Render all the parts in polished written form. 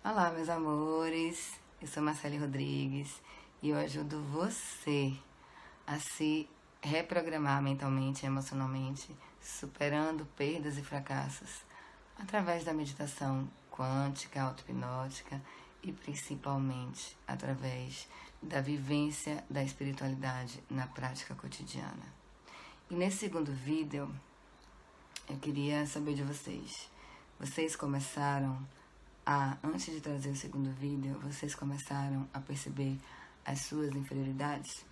Olá, meus amores, eu sou Marcele Rodrigues e eu ajudo você a se reprogramar mentalmente e emocionalmente, superando perdas e fracassos, através da meditação quântica, auto-hipnótica e principalmente através da vivência da espiritualidade na prática cotidiana. E nesse segundo vídeo, eu queria saber de vocês. Vocês começaram antes de trazer o segundo vídeo, vocês começaram a perceber as suas inferioridades?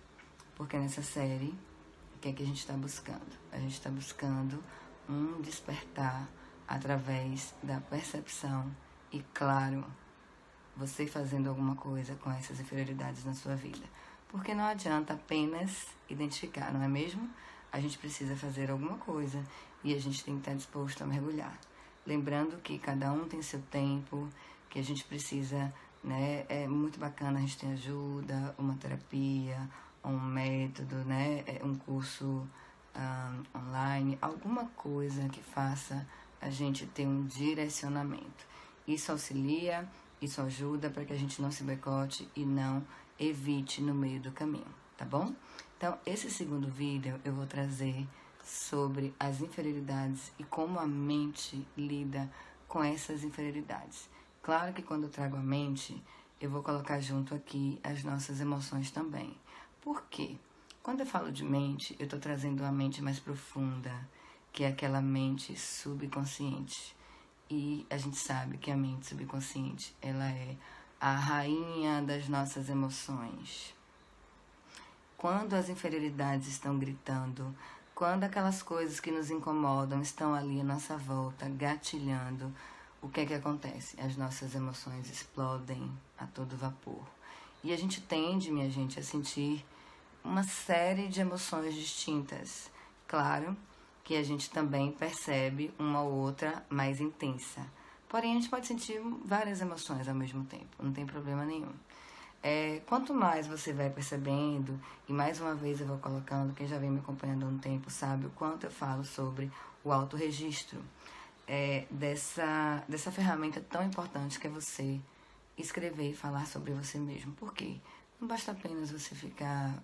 Porque nessa série, o que é que a gente está buscando? A gente está buscando um despertar através da percepção e, claro, você fazendo alguma coisa com essas inferioridades na sua vida. Porque não adianta apenas identificar, não é mesmo? A gente precisa fazer alguma coisa e a gente tem que estar disposto a mergulhar. Lembrando que cada um tem seu tempo, que a gente precisa, né? É muito bacana a gente ter ajuda, uma terapia, um método, né? Um curso online, alguma coisa que faça a gente ter um direcionamento. Isso auxilia, isso ajuda para que a gente não se boicote e não evite no meio do caminho, tá bom? Então, esse segundo vídeo eu vou trazer sobre as inferioridades e como a mente lida com essas inferioridades. Claro que quando eu trago a mente, eu vou colocar junto aqui as nossas emoções também. Por quê? Quando eu falo de mente, eu estou trazendo uma mente mais profunda, que é aquela mente subconsciente. E a gente sabe que a mente subconsciente, ela é a rainha das nossas emoções. Quando as inferioridades estão gritando, quando aquelas coisas que nos incomodam estão ali à nossa volta, gatilhando, o que é que acontece? As nossas emoções explodem a todo vapor. E a gente tende, minha gente, a sentir uma série de emoções distintas. Claro que a gente também percebe uma ou outra mais intensa. Porém, a gente pode sentir várias emoções ao mesmo tempo, não tem problema nenhum. Quanto mais você vai percebendo, e mais uma vez eu vou colocando, quem já vem me acompanhando há um tempo sabe o quanto eu falo sobre o autorregistro, dessa ferramenta tão importante que é você escrever e falar sobre você mesmo. Por quê? Não basta apenas você ficar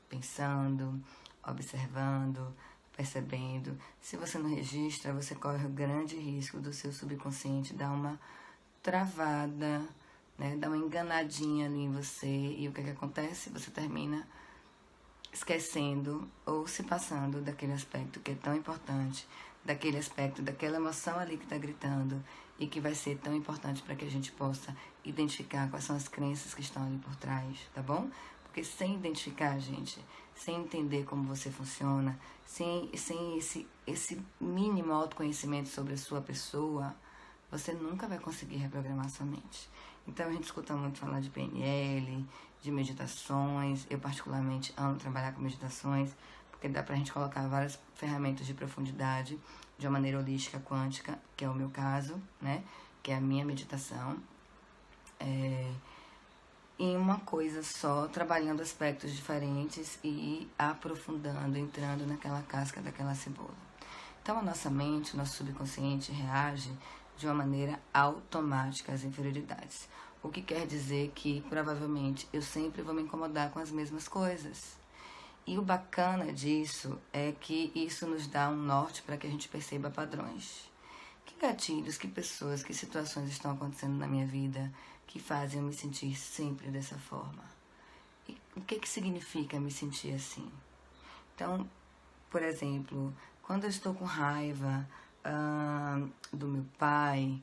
pensando, observando, percebendo. Se você não registra, você corre o grande risco do seu subconsciente dar uma travada, né, dá uma enganadinha ali em você, e o que acontece? Você termina esquecendo ou se passando daquele aspecto que é tão importante, daquele aspecto, daquela emoção ali que está gritando e que vai ser tão importante para que a gente possa identificar quais são as crenças que estão ali por trás, tá bom? Porque sem identificar, gente, sem entender como você funciona, sem esse mínimo autoconhecimento sobre a sua pessoa, você nunca vai conseguir reprogramar sua mente. Então, a gente escuta muito falar de PNL, de meditações. Eu, particularmente, amo trabalhar com meditações, porque dá pra gente colocar várias ferramentas de profundidade, de uma maneira holística, quântica, que é o meu caso, né? Que é a minha meditação. Em uma coisa só, trabalhando aspectos diferentes e aprofundando, entrando naquela casca daquela cebola. Então, a nossa mente, o nosso subconsciente reage de uma maneira automática às inferioridades. O que quer dizer que, provavelmente, eu sempre vou me incomodar com as mesmas coisas. E o bacana disso é que isso nos dá um norte para que a gente perceba padrões. Que gatilhos, que pessoas, que situações estão acontecendo na minha vida que fazem eu me sentir sempre dessa forma? E o que significa me sentir assim? Então, por exemplo, quando eu estou com raiva do meu pai,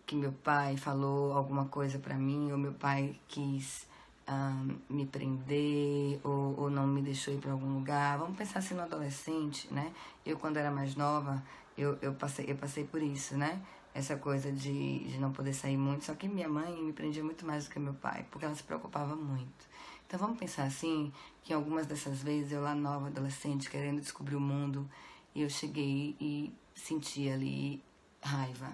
que meu pai falou alguma coisa pra mim, ou meu pai quis me prender, ou não me deixou ir pra algum lugar. Vamos pensar assim no adolescente, né? Eu, quando era mais nova, eu passei por isso, né? Essa coisa de não poder sair muito. Só que minha mãe me prendia muito mais do que meu pai, porque ela se preocupava muito. Então vamos pensar assim, que em algumas dessas vezes, eu lá nova, adolescente, querendo descobrir o mundo, e eu cheguei e senti ali raiva,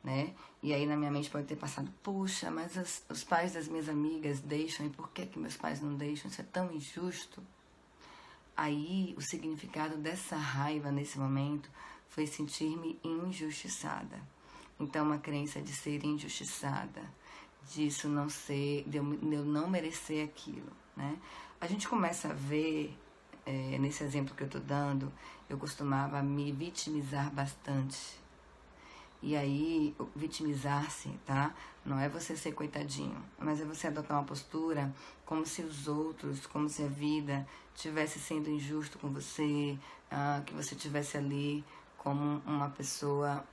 né? E aí na minha mente pode ter passado, puxa, mas os pais das minhas amigas deixam, e por que meus pais não deixam? Isso é tão injusto. Aí o significado dessa raiva nesse momento foi sentir-me injustiçada. Então, uma crença de ser injustiçada, disso não ser, de eu não merecer aquilo, né? A gente começa a ver, nesse exemplo que eu tô dando, eu costumava me vitimizar bastante. E aí, vitimizar-se, tá? Não é você ser coitadinho, mas é você adotar uma postura como se os outros, como se a vida estivesse sendo injusto com você, que você estivesse ali como uma pessoa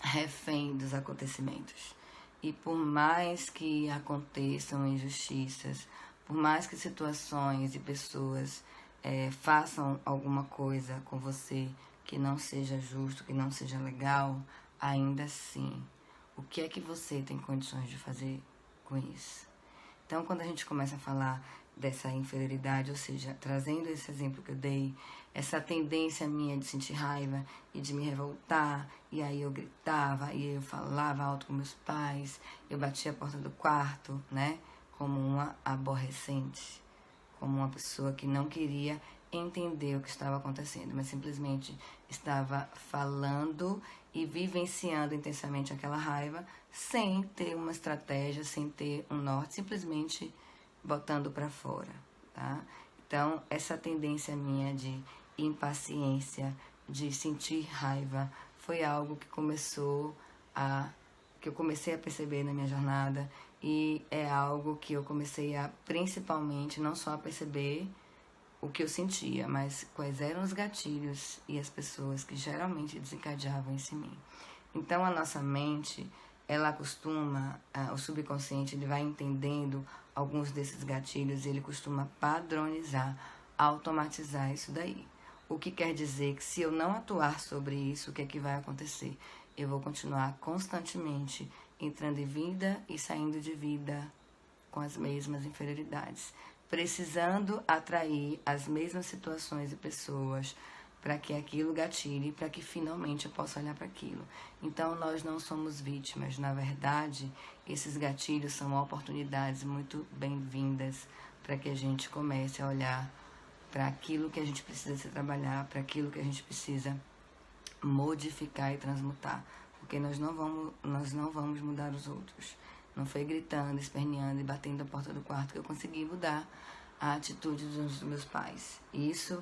refém dos acontecimentos. E por mais que aconteçam injustiças, por mais que situações e pessoas façam alguma coisa com você que não seja justo, que não seja legal, ainda assim, o que é que você tem condições de fazer com isso? Então, quando a gente começa a falar dessa inferioridade, ou seja, trazendo esse exemplo que eu dei, essa tendência minha de sentir raiva e de me revoltar, e aí eu gritava, e eu falava alto com meus pais, eu batia a porta do quarto, né, como uma aborrecente, como uma pessoa que não queria entender o que estava acontecendo, mas simplesmente estava falando e vivenciando intensamente aquela raiva sem ter uma estratégia, sem ter um norte, simplesmente botando para fora, tá? Então, essa tendência minha de impaciência, de sentir raiva, foi algo que eu comecei a perceber na minha jornada, e é algo que eu comecei a, principalmente, não só a perceber o que eu sentia, mas quais eram os gatilhos e as pessoas que geralmente desencadeavam isso em mim. Então, a nossa mente, ela costuma, o subconsciente, ele vai entendendo alguns desses gatilhos e ele costuma padronizar, automatizar isso daí. O que quer dizer que se eu não atuar sobre isso, o que é que vai acontecer? Eu vou continuar constantemente entrando em vida e saindo de vida com as mesmas inferioridades, precisando atrair as mesmas situações e pessoas para que aquilo gatilhe, para que finalmente eu possa olhar para aquilo. Então, nós não somos vítimas. Na verdade, esses gatilhos são oportunidades muito bem-vindas para que a gente comece a olhar para aquilo que a gente precisa se trabalhar, para aquilo que a gente precisa modificar e transmutar. Porque nós não vamos mudar os outros. Não foi gritando, esperneando e batendo a porta do quarto que eu consegui mudar a atitude dos meus pais. Isso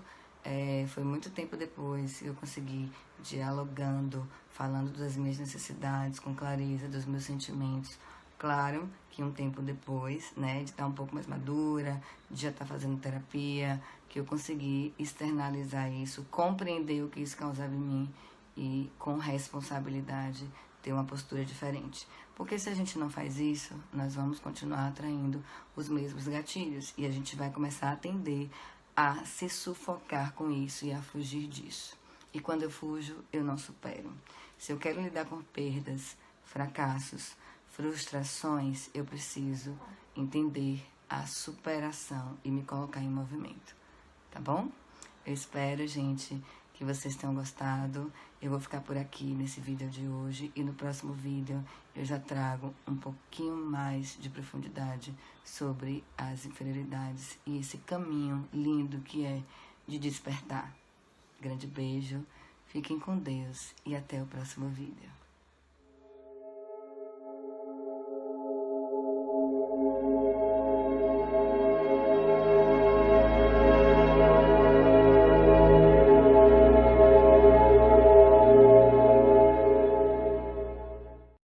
foi muito tempo depois que eu consegui, dialogando, falando das minhas necessidades com clareza, dos meus sentimentos. Claro que um tempo depois, né, de estar um pouco mais madura, de já estar fazendo terapia, que eu consegui externalizar isso, compreender o que isso causava em mim e, com responsabilidade, ter uma postura diferente. Porque se a gente não faz isso, nós vamos continuar atraindo os mesmos gatilhos e a gente vai começar a tender a se sufocar com isso e a fugir disso. E quando eu fujo, eu não supero. Se eu quero lidar com perdas, fracassos, frustrações, eu preciso entender a superação e me colocar em movimento. Tá bom? Eu espero, gente, que vocês tenham gostado. Eu vou ficar por aqui nesse vídeo de hoje e no próximo vídeo eu já trago um pouquinho mais de profundidade sobre as inferioridades e esse caminho lindo que é de despertar. Grande beijo, fiquem com Deus e até o próximo vídeo.